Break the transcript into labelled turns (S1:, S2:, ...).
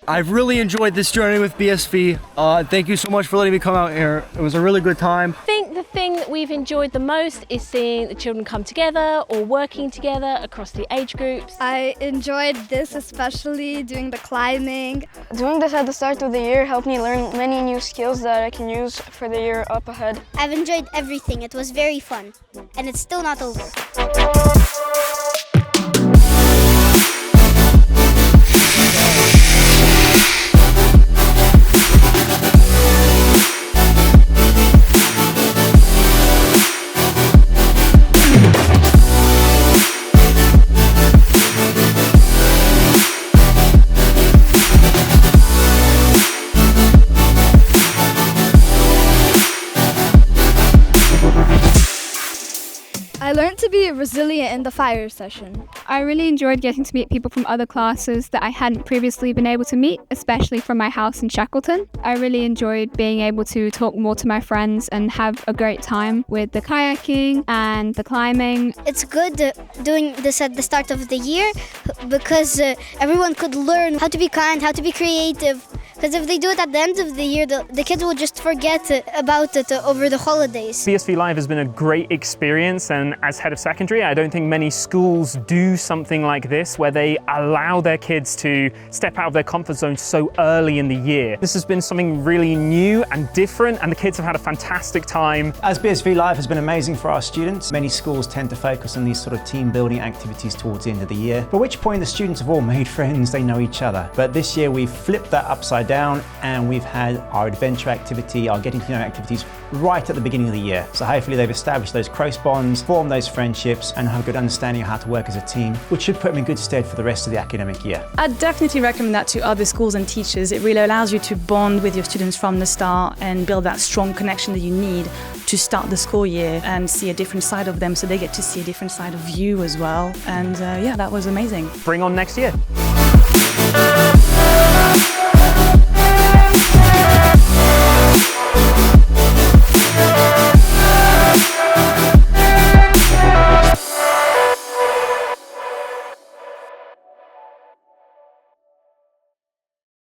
S1: I've really enjoyed this journey with BSV. Thank you so much for letting me come out here. It was a really good time.
S2: I think the thing that we've enjoyed the most is seeing the children come together or working together across the age groups.
S3: I enjoyed this, especially doing the climbing.
S4: Doing this at the start of the year helped me learn many new skills that I can use for the year up ahead.
S5: I've enjoyed everything. It was very fun, and it's still not over.
S3: I learned to be resilient in the fire session.
S6: I really enjoyed getting to meet people from other classes that I hadn't previously been able to meet, especially from my house in Shackleton. I really enjoyed being able to talk more to my friends and have a great time with the kayaking and the climbing.
S5: It's good doing this at the start of the year because everyone could learn how to be kind, how to be creative. Because if they do it at the end of the year, the kids will just forget about it over the holidays.
S7: BSV Live has been a great experience, and as head of secondary, I don't think many schools do something like this where they allow their kids to step out of their comfort zone so early in the year. This has been something really new and different, and the kids have had a fantastic time.
S8: As BSV Live has been amazing for our students, many schools tend to focus on these sort of team building activities towards the end of the year, by which point the students have all made friends, they know each other. But this year we've flipped that upside down and we've had our adventure activity, our getting to know activities right at the beginning of the year. So hopefully they've established those close bonds, formed those friendships and have a good understanding of how to work as a team, which should put them in good stead for the rest of the academic year.
S9: I'd definitely recommend that to other schools and teachers. It really allows you to bond with your students from the start and build that strong connection that you need to start the school year and see a different side of them, so they get to see a different side of you as well. And yeah, that was amazing.
S7: Bring on next year.